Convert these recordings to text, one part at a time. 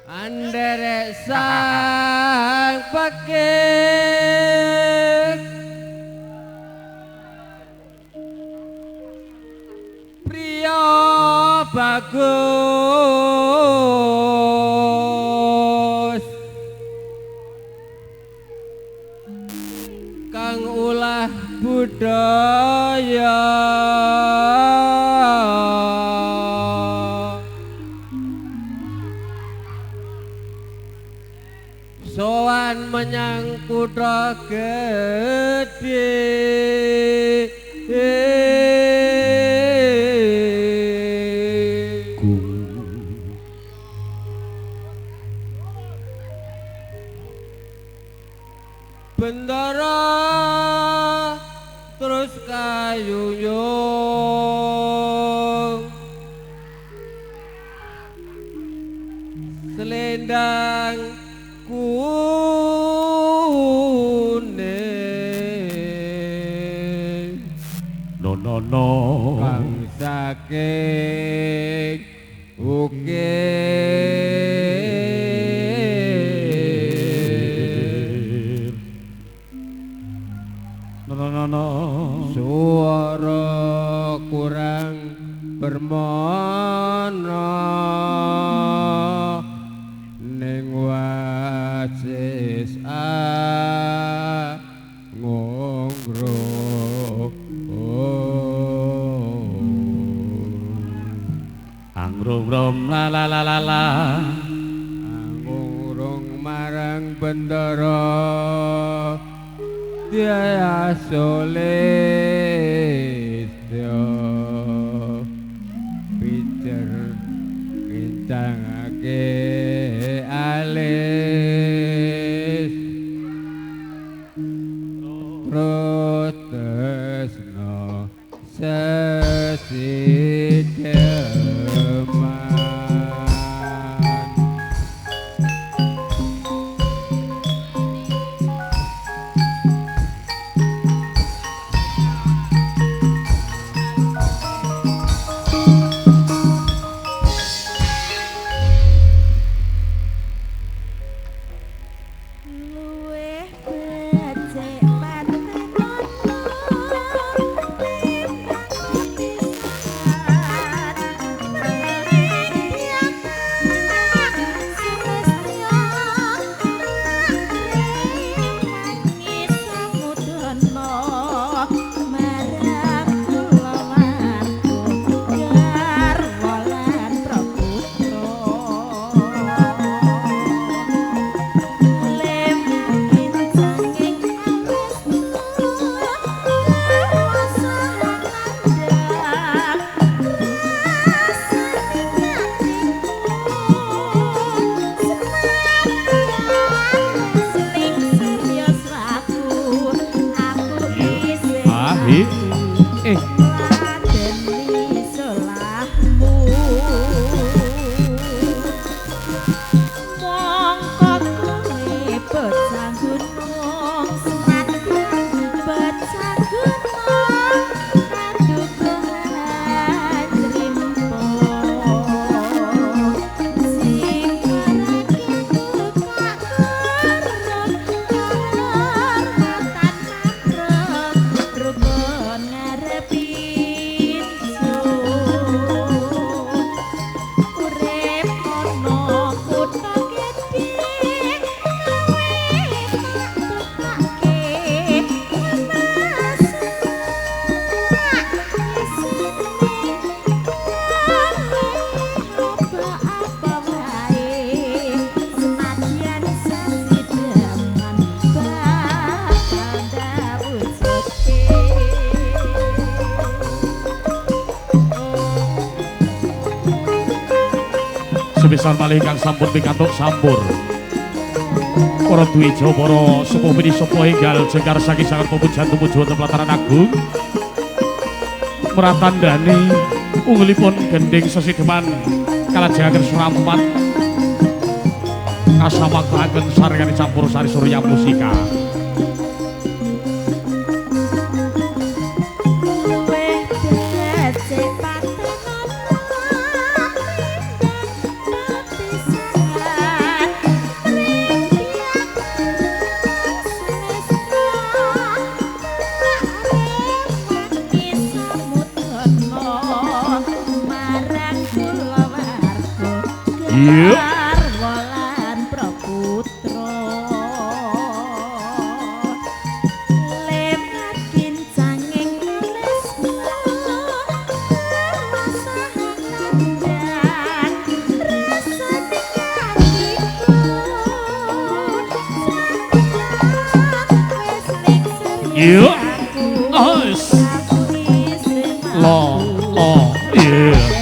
Anderek sang pekik priya bagus kang ulah budaya sowan menyang kutha gedhe bendara terus kayuyung selendang kuning no kang saking ukir no suara kurang bermono ning wasis ngongro angrum la la la la la angurung marang bendara Jaya Solistyo pijer kincangake alis protesno sesideman sebesar malih kang sampun pikantuk sambur para dwija para sepuh pini sapa enggal jengkar saking sanget pepujan tumuju wonten pelataran agung meratandani unggulipun gending sesideman kalajengaken suramat kasamaktaken sarengan campur sari surya musika Yuk. Walan Praputra lemat kincanging lesna rasa kandang rasa hatiku wis lingsir Yuk. Os. Lo. Yeah.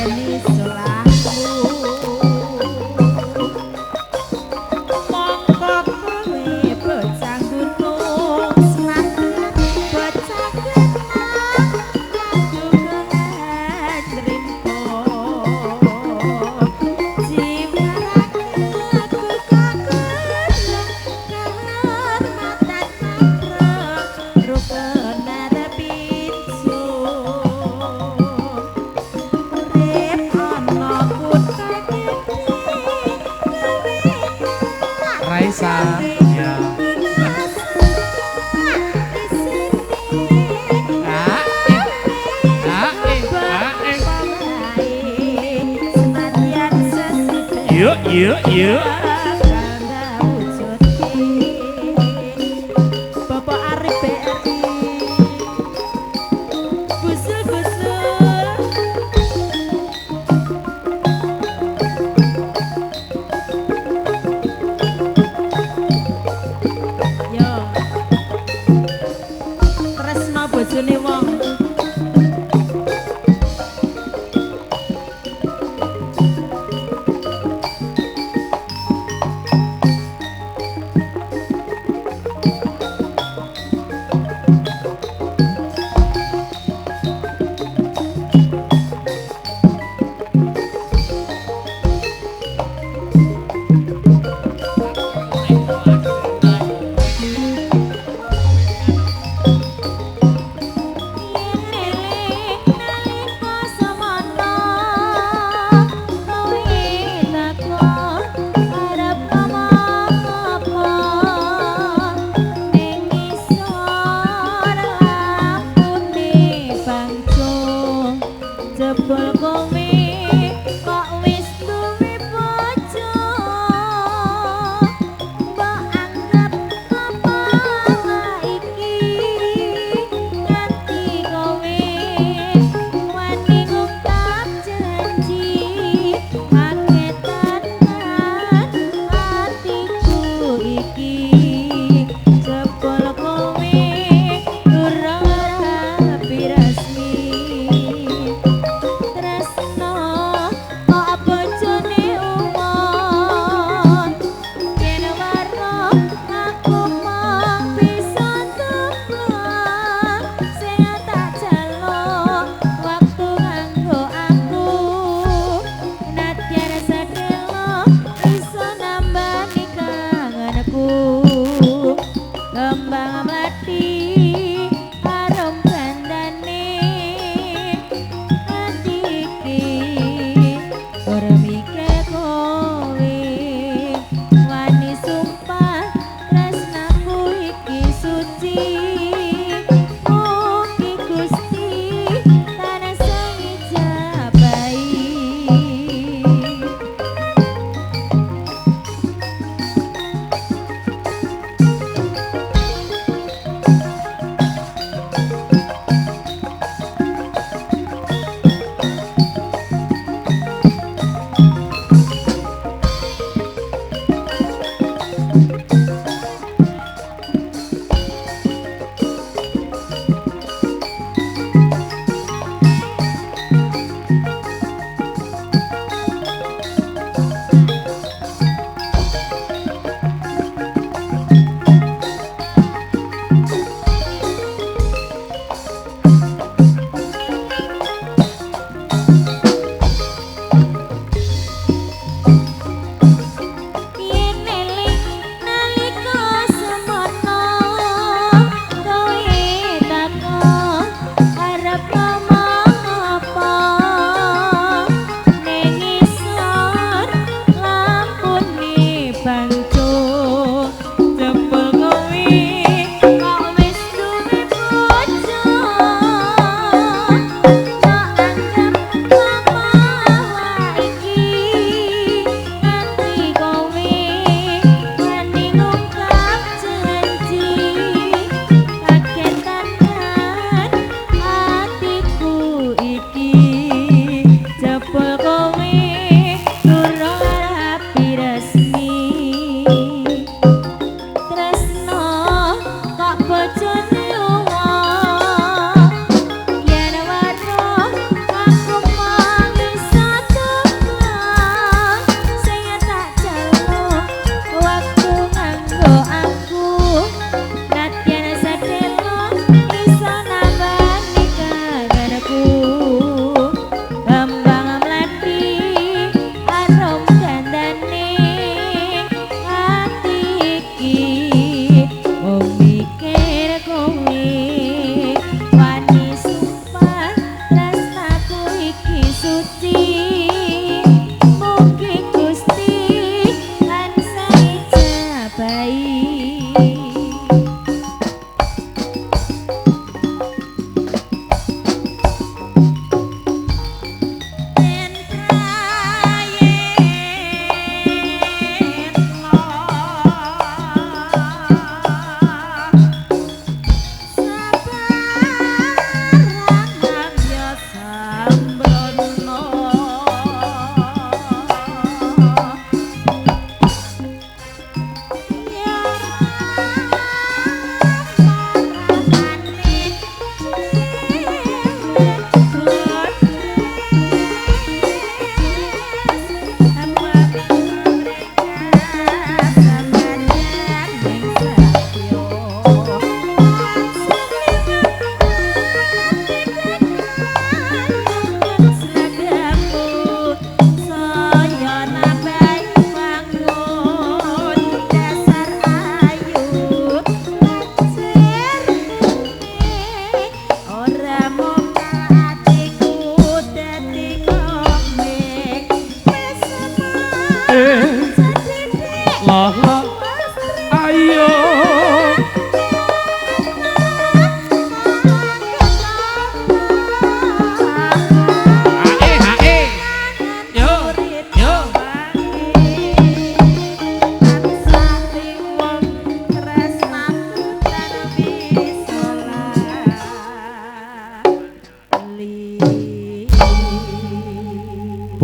Raisa. Ya. Yuk. Bapak Arif BRI Gusul yo tresno bojone wong resmi tresno kok bojone wong yen weruh aku mangisa tekan sing tak jaluk waktu nganggo aku nadyan sedelo iso nambani kagarku Bambang mlati arom dandane ati iki wong mikir kowe wani sumpah tresnaku iki suci mugi Gusti tansah ijabahi Ayo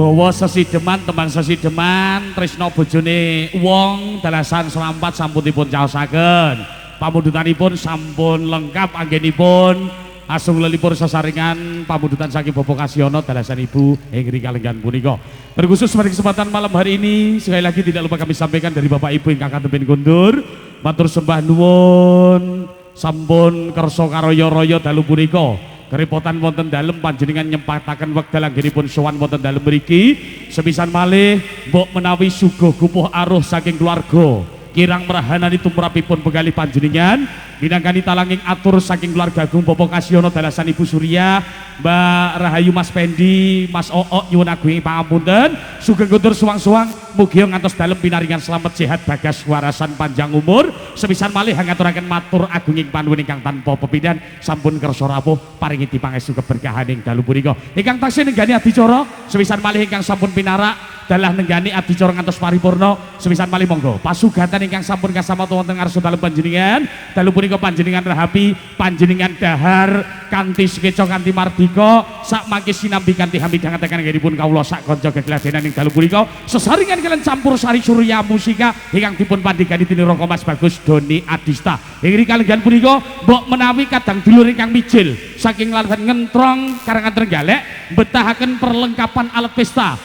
bawa sesideman teman sesideman tresno bojone wong dalasan selampat sampun dipun caosaken pamundutanipun sampun lengkap anggenipun asung lelipur sesaringan pamundutan saking Bapak Kasyono dalasan ibu ing kalenggan punika terkhusus pada kesempatan malam hari ini sekali lagi tidak lupa kami sampaikan dari Bapak Ibu ingkang katepin kundur matur sembah nuwun sampun kersa karaya-raya dalu punika kerepotan wonten dalem panjenengan nyempataken wekdal anggenipun sowan wonten dalem mriki sepisan malih mbok menawi suguh kupuh aruh saking keluarga kirang merahanani tumrapipun pegalih panjenengan minangkani talanging atur saking keluarga agung Bapak Kasyono dalasan Ibu Surya Mbak Rahayu Mas Pendi Mas Ook nyuwun agung pangapunten sugeng kundur suwang-suwang mugi ngantos dalem pinaringan slamet sehat bagas warasan panjang umur sepisan malih ngaturaken matur agunging panuwun ingkang tanpa pepindhan sampun kersa rawuh paringi dipangestu keberkahaning dalu punika ingkang taksih nenggani adicara sepisan malih ingkang sampun pinarak dalah nenggani adicara ngantos paripurna sepisan malih monggo pasugatan ingkang sampun kasamata wonten ngarsa dalem panjenengan dalu punika panjenengan rahapi panjenengan dahar kanthi sekeca kanthi mardika sak mangke sinambi kanthi hamidang tekan anggenipun kawula sak kanca gegladenan ing dalu punika sesaringan kalian campur sari surya musika ingkang dipun pandhegani dening Raka Mas Bagus Doni Adista ing kalenggan punika mbok menawi kadang dulur ingkang mijil saking lalasan ngentrong karangan Trenggalek betahaken perlengkapan alat pesta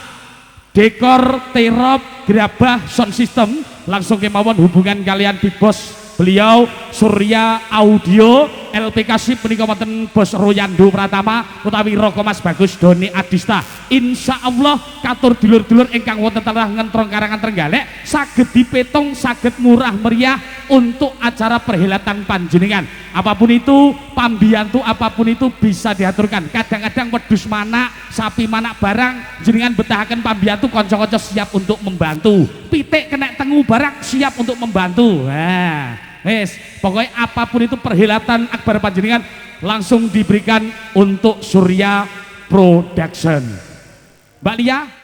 dekor terop gerabah sound system langsung kemawon hubungan kalian di bos beliau Surya Audio LPK Sip menika wonten Bos Royando Pratama utawi Raka Mas Bagus Doni Adista insya Allah katur dulur-dulur ingkang wonten telah ngentrong karangan Trenggalek saged dipetong saged murah meriah untuk acara perhelatan panjenengan apapun itu pambiyantu apapun itu bisa diaturkan kadang-kadang wedhus manak sapi manak barang jenengan betahaken pambiyantu kanca-kanca siap untuk membantu pitik kena tengu barang siap untuk membantu pokoknya apapun itu perhelatan akbar panjenengan langsung diberikan untuk Surya Production Mbak Lia